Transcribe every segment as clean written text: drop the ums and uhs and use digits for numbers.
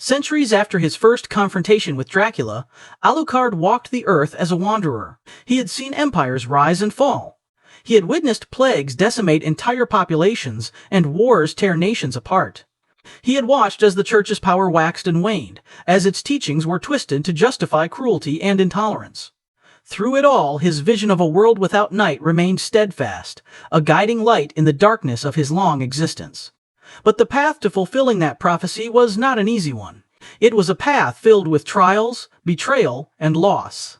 Centuries after his first confrontation with Dracula, Alucard walked the earth as a wanderer. He had seen empires rise and fall. He had witnessed plagues decimate entire populations and wars tear nations apart. He had watched as the church's power waxed and waned, as its teachings were twisted to justify cruelty and intolerance. Through it all, his vision of a world without night remained steadfast, a guiding light in the darkness of his long existence. But the path to fulfilling that prophecy was not an easy one. It was a path filled with trials, betrayal, and loss.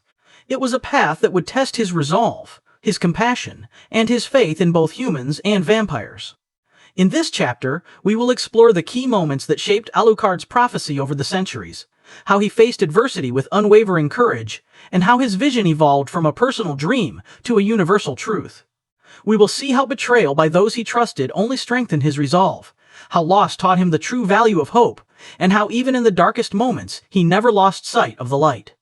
It was a path that would test his resolve, his compassion, and his faith in both humans and vampires. In this chapter, we will explore the key moments that shaped Alucard's prophecy over the centuries, how he faced adversity with unwavering courage, and how his vision evolved from a personal dream to a universal truth. We will see how betrayal by those he trusted only strengthened his resolve, how loss taught him the true value of hope, and how even in the darkest moments he never lost sight of the light.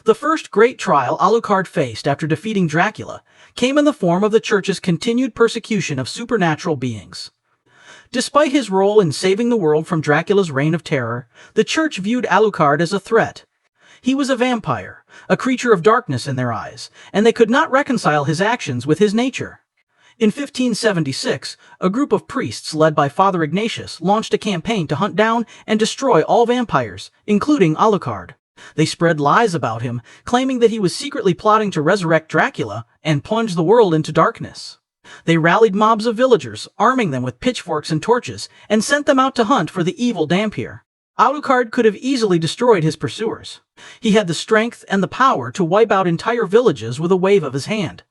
The first great trial Alucard faced after defeating Dracula came in the form of the Church's continued persecution of supernatural beings. Despite his role in saving the world from Dracula's reign of terror, the Church viewed Alucard as a threat. He was a vampire, a creature of darkness in their eyes, and they could not reconcile his actions with his nature. In 1576, a group of priests led by Father Ignatius launched a campaign to hunt down and destroy all vampires, including Alucard. They spread lies about him, claiming that he was secretly plotting to resurrect Dracula and plunge the world into darkness. They rallied mobs of villagers, arming them with pitchforks and torches, and sent them out to hunt for the evil Dhampir. Alucard could have easily destroyed his pursuers. He had the strength and the power to wipe out entire villages with a wave of his hand.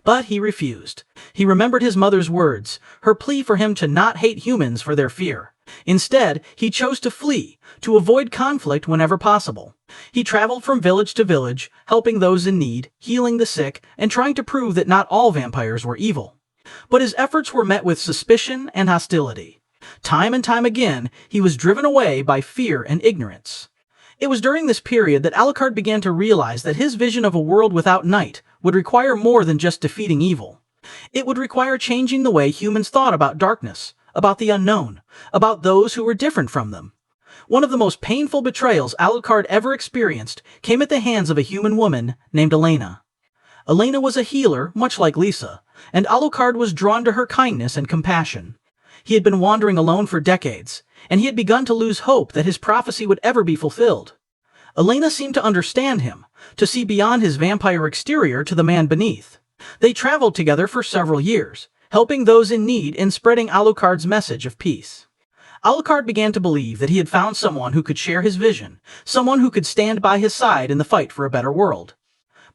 But he refused. He remembered his mother's words, her plea for him to not hate humans for their fear. Instead, he chose to flee, to avoid conflict whenever possible. He traveled from village to village, helping those in need, healing the sick, and trying to prove that not all vampires were evil. But his efforts were met with suspicion and hostility. Time and time again, he was driven away by fear and ignorance. It was during this period that Alucard began to realize that his vision of a world without night would require more than just defeating evil. It would require changing the way humans thought about darkness, about the unknown, about those who were different from them. One of the most painful betrayals Alucard ever experienced came at the hands of a human woman named Elena. Elena was a healer, much like Lisa, and Alucard was drawn to her kindness and compassion. He had been wandering alone for decades, and he had begun to lose hope that his prophecy would ever be fulfilled. Elena seemed to understand him, to see beyond his vampire exterior to the man beneath. They traveled together for several years, helping those in need and spreading Alucard's message of peace. Alucard began to believe that he had found someone who could share his vision, someone who could stand by his side in the fight for a better world.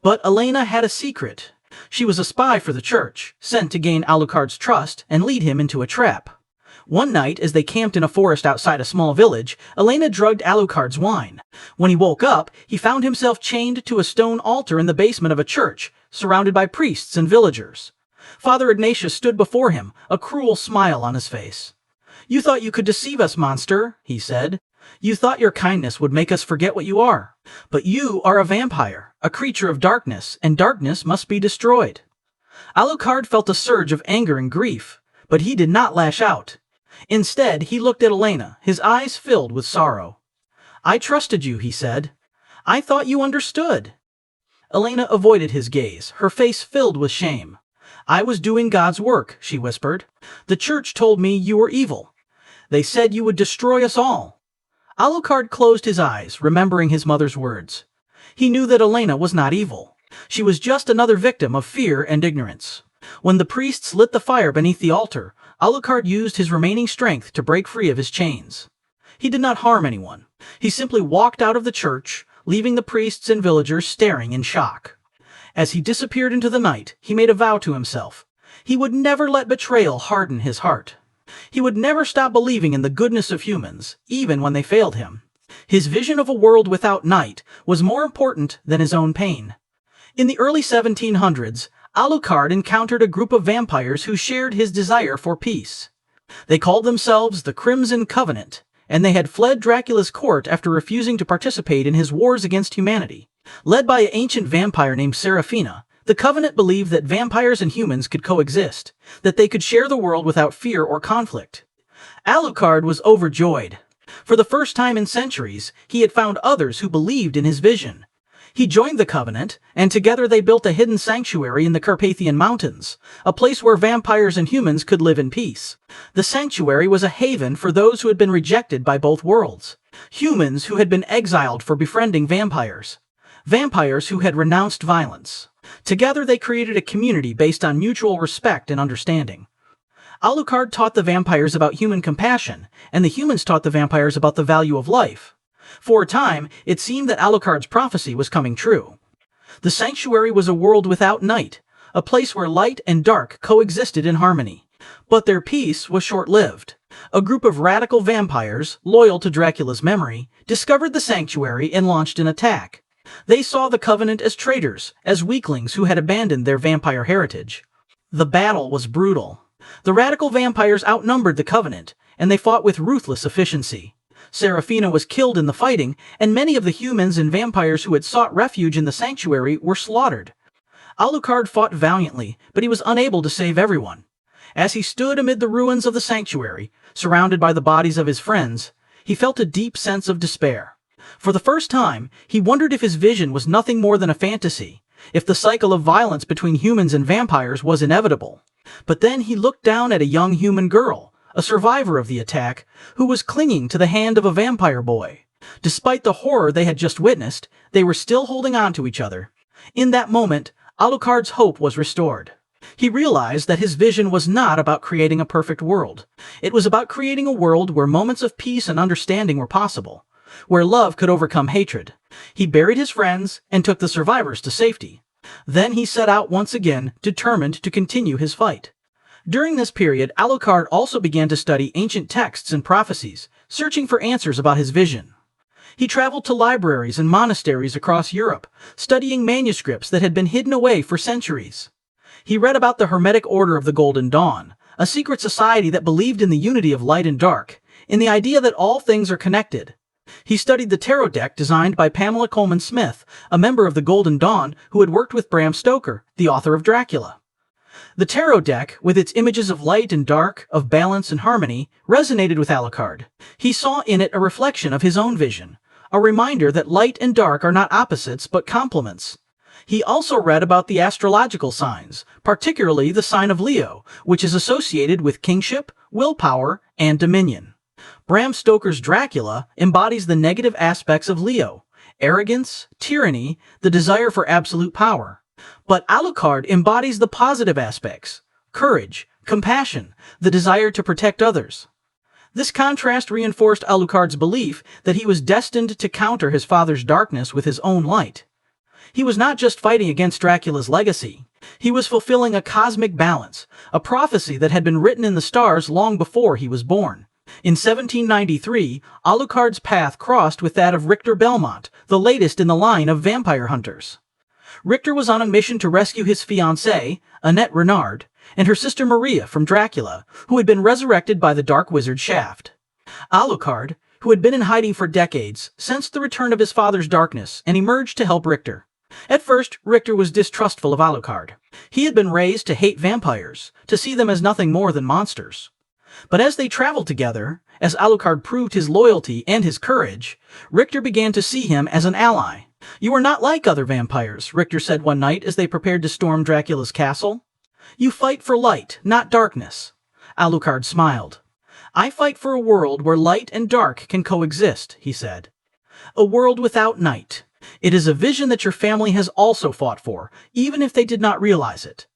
But Elena had a secret. She was a spy for the Church, sent to gain Alucard's trust and lead him into a trap. One night, as they camped in a forest outside a small village, Elena drugged Alucard's wine. When he woke up, he found himself chained to a stone altar in the basement of a church, surrounded by priests and villagers. Father Ignatius stood before him, a cruel smile on his face. "You thought you could deceive us, monster," he said. "You thought your kindness would make us forget what you are. But you are a vampire, a creature of darkness, and darkness must be destroyed." Alucard felt a surge of anger and grief, but he did not lash out. Instead, he looked at Elena, his eyes filled with sorrow. "I trusted you," he said. "I thought you understood." Elena avoided his gaze, her face filled with shame. "I was doing God's work," she whispered. "The Church told me you were evil. They said you would destroy us all." Alucard closed his eyes, remembering his mother's words. He knew that Elena was not evil. She was just another victim of fear and ignorance. When the priests lit the fire beneath the altar, Alucard used his remaining strength to break free of his chains. He did not harm anyone. He simply walked out of the church, leaving the priests and villagers staring in shock. As he disappeared into the night, he made a vow to himself. He would never let betrayal harden his heart. He would never stop believing in the goodness of humans, even when they failed him. His vision of a world without night was more important than his own pain. In the early 1700s, Alucard encountered a group of vampires who shared his desire for peace. They called themselves the Crimson Covenant, and they had fled Dracula's court after refusing to participate in his wars against humanity. Led by an ancient vampire named Serafina, the Covenant believed that vampires and humans could coexist, that they could share the world without fear or conflict. Alucard was overjoyed. For the first time in centuries, he had found others who believed in his vision. He joined the Covenant, and together they built a hidden sanctuary in the Carpathian Mountains, a place where vampires and humans could live in peace. The sanctuary was a haven for those who had been rejected by both worlds. Humans who had been exiled for befriending vampires. Vampires who had renounced violence. Together they created a community based on mutual respect and understanding. Alucard taught the vampires about human compassion, and the humans taught the vampires about the value of life. For a time, it seemed that Alucard's prophecy was coming true. The sanctuary was a world without night, a place where light and dark coexisted in harmony. But their peace was short-lived. A group of radical vampires, loyal to Dracula's memory, discovered the sanctuary and launched an attack. They saw the Covenant as traitors, as weaklings who had abandoned their vampire heritage. The battle was brutal. The radical vampires outnumbered the Covenant, and they fought with ruthless efficiency. Serafina was killed in the fighting, and many of the humans and vampires who had sought refuge in the sanctuary were slaughtered. Alucard fought valiantly, but he was unable to save everyone. As he stood amid the ruins of the sanctuary, surrounded by the bodies of his friends, he felt a deep sense of despair. For the first time, he wondered if his vision was nothing more than a fantasy, if the cycle of violence between humans and vampires was inevitable. But then he looked down at a young human girl, a survivor of the attack, who was clinging to the hand of a vampire boy. Despite the horror they had just witnessed, they were still holding on to each other. In that moment, Alucard's hope was restored. He realized that his vision was not about creating a perfect world. It was about creating a world where moments of peace and understanding were possible, where love could overcome hatred. He buried his friends and took the survivors to safety. Then he set out once again, determined to continue his fight. During this period, Alucard also began to study ancient texts and prophecies, searching for answers about his vision. He traveled to libraries and monasteries across Europe, studying manuscripts that had been hidden away for centuries. He read about the Hermetic Order of the Golden Dawn, a secret society that believed in the unity of light and dark, in the idea that all things are connected. He studied the tarot deck designed by Pamela Colman Smith, a member of the Golden Dawn who had worked with Bram Stoker, the author of Dracula. The tarot deck, with its images of light and dark, of balance and harmony, resonated with Alucard. He saw in it a reflection of his own vision, a reminder that light and dark are not opposites but complements. He also read about the astrological signs, particularly the sign of Leo, which is associated with kingship, willpower, and dominion. Bram Stoker's Dracula embodies the negative aspects of Leo: arrogance, tyranny, the desire for absolute power. But Alucard embodies the positive aspects: courage, compassion, the desire to protect others. This contrast reinforced Alucard's belief that he was destined to counter his father's darkness with his own light. He was not just fighting against Dracula's legacy. He was fulfilling a cosmic balance, a prophecy that had been written in the stars long before he was born. In 1793, Alucard's path crossed with that of Richter Belmont, the latest in the line of vampire hunters. Richter was on a mission to rescue his fiancée, Annette Renard, and her sister Maria from Dracula, who had been resurrected by the dark wizard Shaft. Alucard, who had been in hiding for decades, sensed the return of his father's darkness and emerged to help Richter. At first, Richter was distrustful of Alucard. He had been raised to hate vampires, to see them as nothing more than monsters. But as they traveled together, as Alucard proved his loyalty and his courage, Richter began to see him as an ally. "You are not like other vampires," Richter said one night as they prepared to storm Dracula's castle. "You fight for light, not darkness." Alucard smiled. "I fight for a world where light and dark can coexist," he said. "A world without night. It is a vision that your family has also fought for, even if they did not realize it."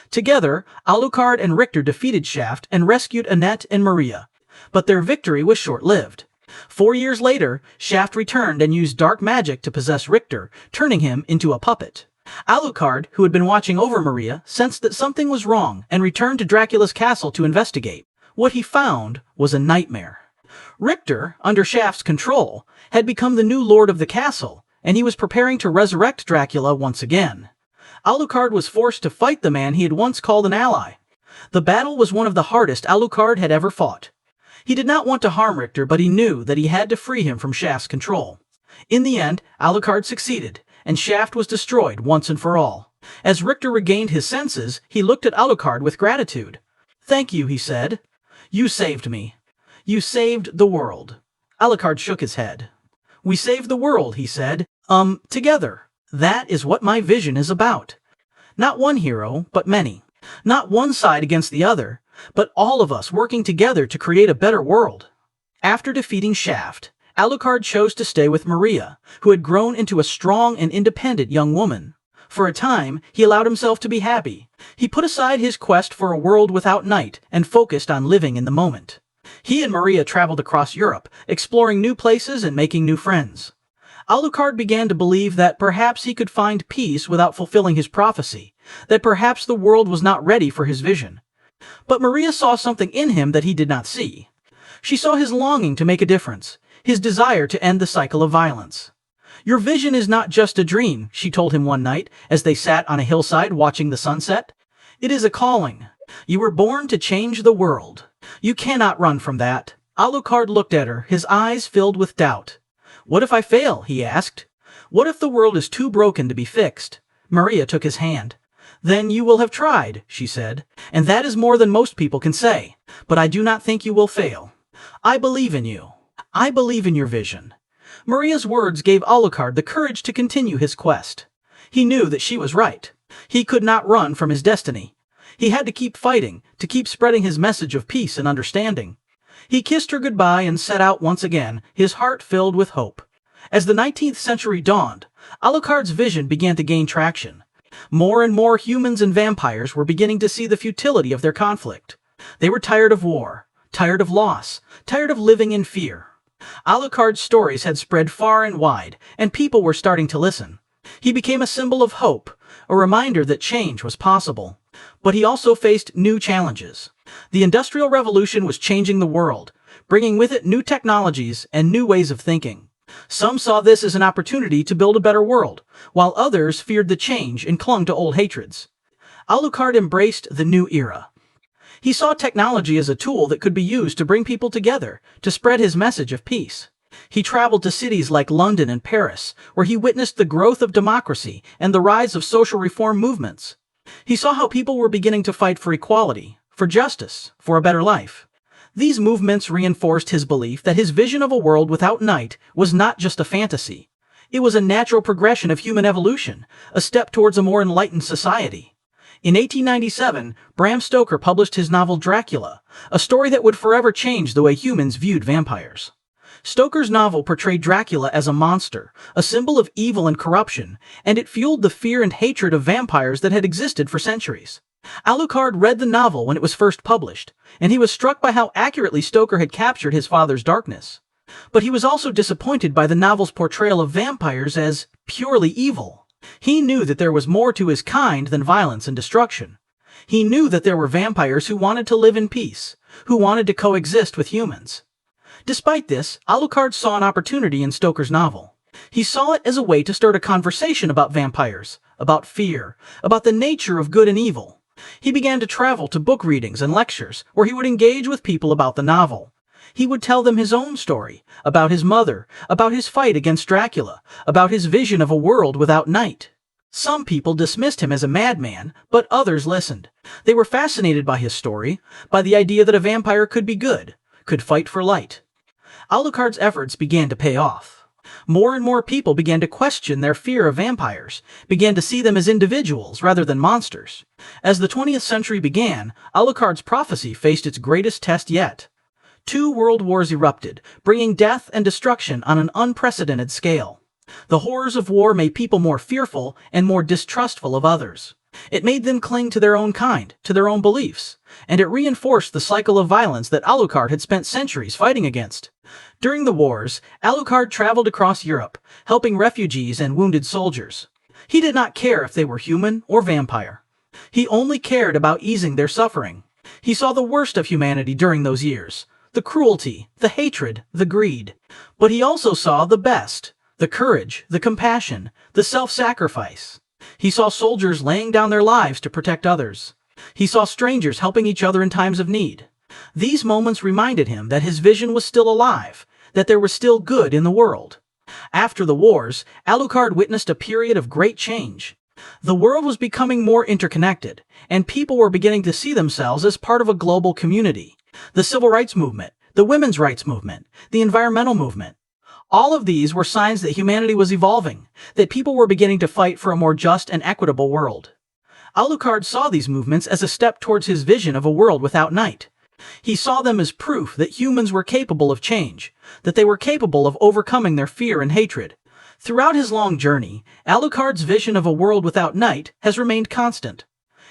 Together, Alucard and Richter defeated Shaft and rescued Annette and Maria. But their victory was short-lived. 4 years later, Shaft returned and used dark magic to possess Richter, turning him into a puppet. Alucard, who had been watching over Maria, sensed that something was wrong and returned to Dracula's castle to investigate. What he found was a nightmare. Richter, under Shaft's control, had become the new lord of the castle, and he was preparing to resurrect Dracula once again. Alucard was forced to fight the man he had once called an ally. The battle was one of the hardest Alucard had ever fought. He did not want to harm Richter, but he knew that he had to free him from Shaft's control. In the end, Alucard succeeded, and Shaft was destroyed once and for all. As Richter regained his senses, he looked at Alucard with gratitude. "Thank you," he said. "You saved me. You saved the world." Alucard shook his head. We save the world, he said. Together. That is what my vision is about. Not one hero, but many. Not one side against the other, but all of us working together to create a better world. After defeating Shaft, Alucard chose to stay with Maria, who had grown into a strong and independent young woman. For a time, he allowed himself to be happy. He put aside his quest for a world without night and focused on living in the moment. He and Maria traveled across Europe, exploring new places and making new friends. Alucard began to believe that perhaps he could find peace without fulfilling his prophecy, that perhaps the world was not ready for his vision. But Maria saw something in him that he did not see. She saw his longing to make a difference, his desire to end the cycle of violence. Your vision is not just a dream, she told him one night as they sat on a hillside watching the sunset. It is a calling. You were born to change the world. You cannot run from that. Alucard looked at her, his eyes filled with doubt. What if I fail? He asked. What if the world is too broken to be fixed? Maria took his hand. Then you will have tried, she said, and that is more than most people can say. But I do not think you will fail. I believe in you. I believe in your vision. Maria's words gave Alucard the courage to continue his quest. He knew that she was right. He could not run from his destiny. He had to keep fighting, to keep spreading his message of peace and understanding. He kissed her goodbye and set out once again, his heart filled with hope. As the 19th century dawned, Alucard's vision began to gain traction. More and more humans and vampires were beginning to see the futility of their conflict. They were tired of war, tired of loss, tired of living in fear. Alucard's stories had spread far and wide, and people were starting to listen. He became a symbol of hope, a reminder that change was possible. But he also faced new challenges. The Industrial Revolution was changing the world, bringing with it new technologies and new ways of thinking. Some saw this as an opportunity to build a better world, while others feared the change and clung to old hatreds. Alucard embraced the new era. He saw technology as a tool that could be used to bring people together, to spread his message of peace. He traveled to cities like London and Paris, where he witnessed the growth of democracy and the rise of social reform movements. He saw how people were beginning to fight for equality, for justice, for a better life. These movements reinforced his belief that his vision of a world without night was not just a fantasy. It was a natural progression of human evolution, a step towards a more enlightened society. In 1897, Bram Stoker published his novel Dracula, a story that would forever change the way humans viewed vampires. Stoker's novel portrayed Dracula as a monster, a symbol of evil and corruption, and it fueled the fear and hatred of vampires that had existed for centuries. Alucard read the novel when it was first published, and he was struck by how accurately Stoker had captured his father's darkness. But he was also disappointed by the novel's portrayal of vampires as purely evil. He knew that there was more to his kind than violence and destruction. He knew that there were vampires who wanted to live in peace, who wanted to coexist with humans. Despite this, Alucard saw an opportunity in Stoker's novel. He saw it as a way to start a conversation about vampires, about fear, about the nature of good and evil. He began to travel to book readings and lectures where he would engage with people about the novel. He would tell them his own story, about his mother, about his fight against Dracula, about his vision of a world without night. Some people dismissed him as a madman, but others listened. They were fascinated by his story, by the idea that a vampire could be good, could fight for light. Alucard's efforts began to pay off. More and more people began to question their fear of vampires, began to see them as individuals rather than monsters. As the 20th century began, Alucard's prophecy faced its greatest test yet. 2 world wars erupted, bringing death and destruction on an unprecedented scale. The horrors of war made people more fearful and more distrustful of others. It made them cling to their own kind, to their own beliefs, and it reinforced the cycle of violence that Alucard had spent centuries fighting against. During the wars, Alucard traveled across Europe, helping refugees and wounded soldiers. He did not care if they were human or vampire. He only cared about easing their suffering. He saw the worst of humanity during those years, the cruelty, the hatred, the greed. But he also saw the best, the courage, the compassion, the self-sacrifice. He saw soldiers laying down their lives to protect others. He saw strangers helping each other in times of need. These moments reminded him that his vision was still alive, that there was still good in the world. After the wars, Alucard witnessed a period of great change. The world was becoming more interconnected, and people were beginning to see themselves as part of a global community. The civil rights movement, the women's rights movement, the environmental movement. All of these were signs that humanity was evolving, that people were beginning to fight for a more just and equitable world. Alucard saw these movements as a step towards his vision of a world without night. He saw them as proof that humans were capable of change, that they were capable of overcoming their fear and hatred. Throughout his long journey, Alucard's vision of a world without night has remained constant.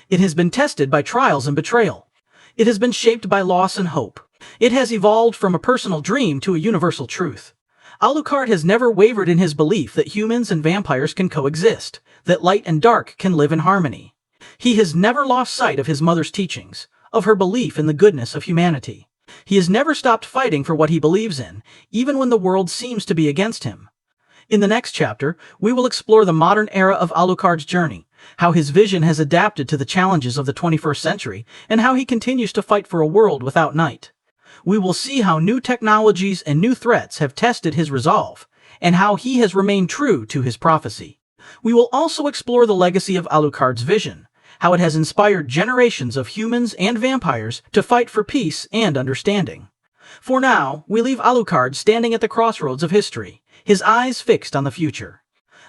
It has been tested by trials and betrayal. It has been shaped by loss and hope. It has evolved from a personal dream to a universal truth. Alucard has never wavered in his belief that humans and vampires can coexist, that light and dark can live in harmony. He has never lost sight of his mother's teachings, of her belief in the goodness of humanity. He has never stopped fighting for what he believes in, even when the world seems to be against him. In the next chapter, we will explore the modern era of Alucard's journey, how his vision has adapted to the challenges of the 21st century, and how he continues to fight for a world without night. We will see how new technologies and new threats have tested his resolve, and how he has remained true to his prophecy. We will also explore the legacy of Alucard's vision, how it has inspired generations of humans and vampires to fight for peace and understanding. For now, we leave Alucard standing at the crossroads of history, his eyes fixed on the future.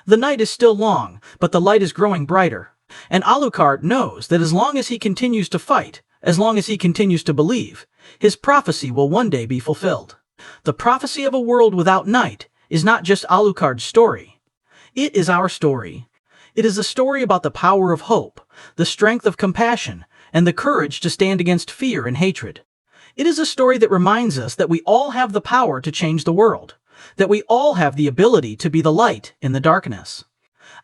The night is still long, but the light is growing brighter, and Alucard knows that as long as he continues to fight, as long as he continues to believe, his prophecy will one day be fulfilled. The prophecy of a world without night is not just Alucard's story. It is our story. It is a story about the power of hope, the strength of compassion, and the courage to stand against fear and hatred. It is a story that reminds us that we all have the power to change the world, that we all have the ability to be the light in the darkness.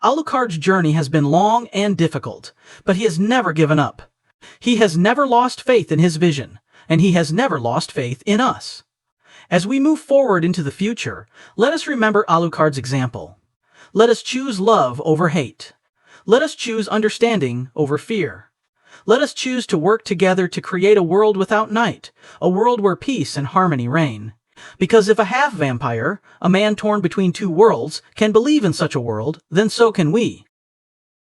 Alucard's journey has been long and difficult, but he has never given up. He has never lost faith in his vision, and he has never lost faith in us. As we move forward into the future, let us remember Alucard's example. Let us choose love over hate. Let us choose understanding over fear. Let us choose to work together to create a world without night, a world where peace and harmony reign. Because if a half-vampire, a man torn between two worlds, can believe in such a world, then so can we.